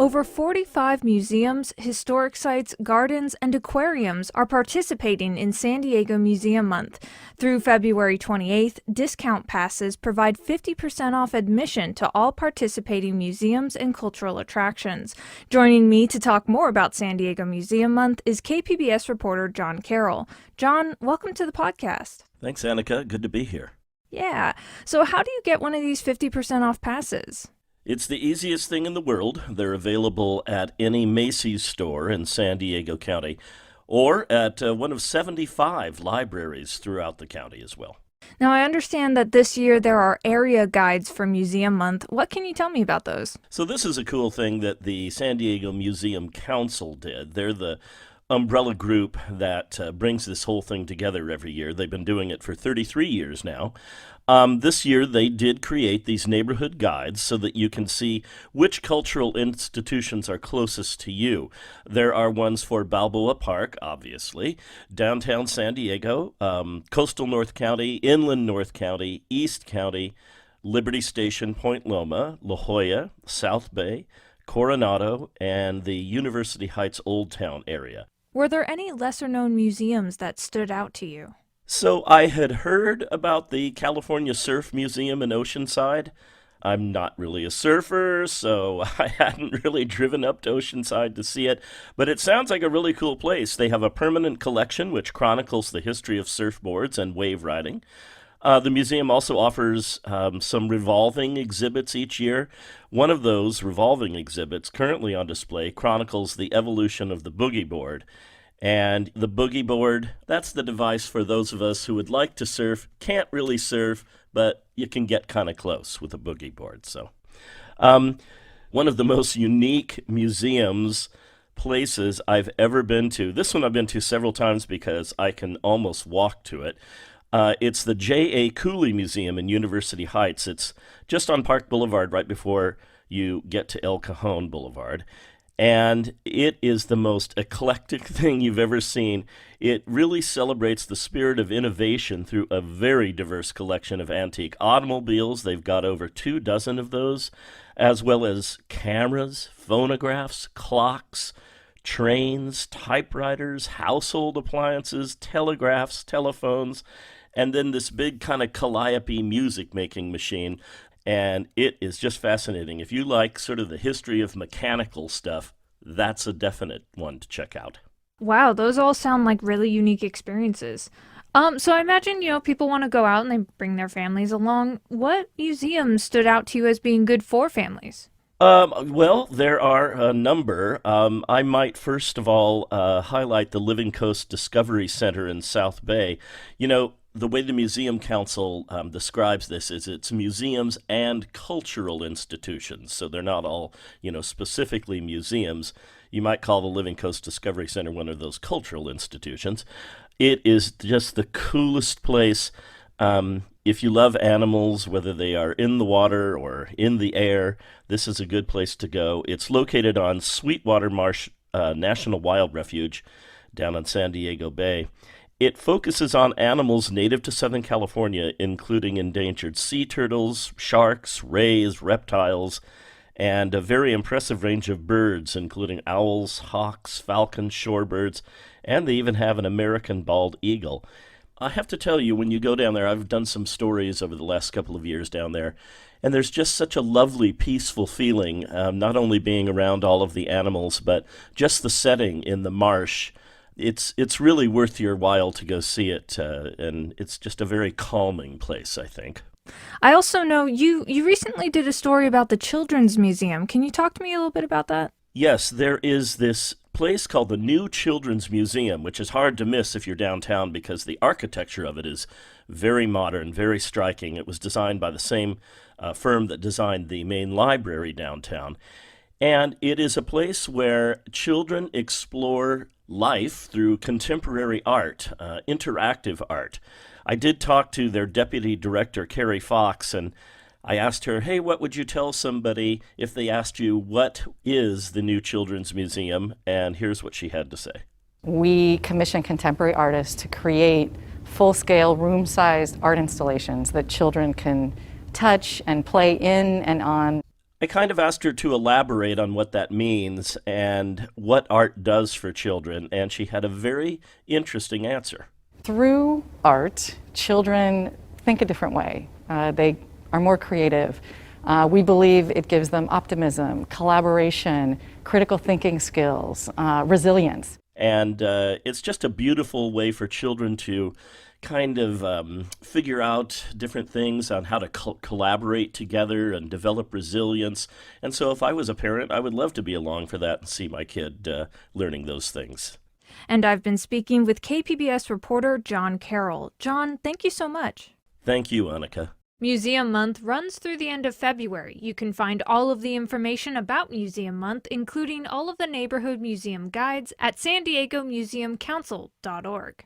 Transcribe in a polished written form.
Over 45 museums, historic sites, gardens, and aquariums are participating in San Diego Museum Month. Through February 28th, discount passes provide 50% off admission to all participating museums and cultural attractions. Joining me to talk more about San Diego Museum Month is KPBS reporter John Carroll. John, welcome to the podcast. Thanks, Anica. Good to be here. Yeah. So how do you get one of these 50% off passes? It's the easiest thing in the world. They're available at any Macy's store in San Diego County or at one of 75 libraries throughout the county as well. Now, I understand that this year there are area guides for Museum Month. What can you tell me about those? So this is a cool thing that the San Diego Museum Council did. They're the umbrella group that brings this whole thing together every year. They've been doing it for 33 years now. This year they did create these neighborhood guides so that you can see which cultural institutions are closest to you. There are ones for Balboa Park, obviously, downtown San Diego, coastal North County, inland North County, East County, Liberty Station, Point Loma, La Jolla, South Bay, Coronado, and the University Heights Old Town area. Were there any lesser-known museums that stood out to you? So I had heard about the California Surf Museum in Oceanside. I'm not really a surfer, so I hadn't really driven up to Oceanside to see it, but it sounds like a really cool place. They have a permanent collection which chronicles the history of surfboards and wave riding. The museum also offers some revolving exhibits each year. One of those revolving exhibits currently on display chronicles the evolution of the boogie board. And the boogie board, that's the device for those of us who would like to surf, can't really surf, but you can get kind of close with a boogie board. So one of the most unique places I've ever been to, this one I've been to several times because I can almost walk to it. It's the JA Cooley Museum in University Heights. It's just on Park Boulevard right before you get to El Cajon Boulevard. And it is the most eclectic thing you've ever seen. It really celebrates the spirit of innovation through a very diverse collection of antique automobiles. They've got over 24 of those, as well as cameras, phonographs, clocks, trains, typewriters, household appliances, telegraphs, telephones, and then this big kind of calliope music-making machine. And it is just fascinating. If you like sort of the history of mechanical stuff, that's a definite one to check out. Wow, those all sound like really unique experiences. So I imagine, people want to go out and they bring their families along. What museums stood out to you as being good for families? Well, there are a number. I might first of all highlight the Living Coast Discovery Center in South Bay. The way the Museum Council describes this is it's museums and cultural institutions. So they're not all, specifically museums. You might call the Living Coast Discovery Center one of those cultural institutions. It is just the coolest place. If you love animals, whether they are in the water or in the air, this is a good place to go. It's located on Sweetwater Marsh National Wild Refuge down on San Diego Bay. It focuses on animals native to Southern California, including endangered sea turtles, sharks, rays, reptiles, and a very impressive range of birds, including owls, hawks, falcons, shorebirds, and they even have an American bald eagle. I have to tell you, when you go down there, I've done some stories over the last couple of years down there, and there's just such a lovely, peaceful feeling, not only being around all of the animals, but just the setting in the marsh. It's really worth your while to go see it, and it's just a very calming place, I think. I also know you recently did a story about the Children's Museum. Can you talk to me a little bit about that? Yes, there is this place called the New Children's Museum, which is hard to miss if you're downtown because the architecture of it is very modern, very striking. It was designed by the same firm that designed the main library downtown. And it is a place where children explore life through contemporary art, interactive art. I did talk to their deputy director, Carrie Fox, and I asked her, hey, what would you tell somebody if they asked you, what is the New Children's Museum? And here's what she had to say. We commission contemporary artists to create full-scale, room-sized art installations that children can touch and play in and on. I kind of asked her to elaborate on what that means and what art does for children, and she had a very interesting answer. Through art, children think a different way. They are more creative. We believe it gives them optimism, collaboration, critical thinking skills, resilience. And it's just a beautiful way for children to kind of figure out different things on how to collaborate together and develop resilience. And so if I was a parent, I would love to be along for that and see my kid learning those things. And I've been speaking with KPBS reporter John Carroll. John, thank you so much. Thank you, Anica. Museum Month runs through the end of February. You can find all of the information about Museum Month, including all of the neighborhood museum guides, at san diegomuseumcouncil.org.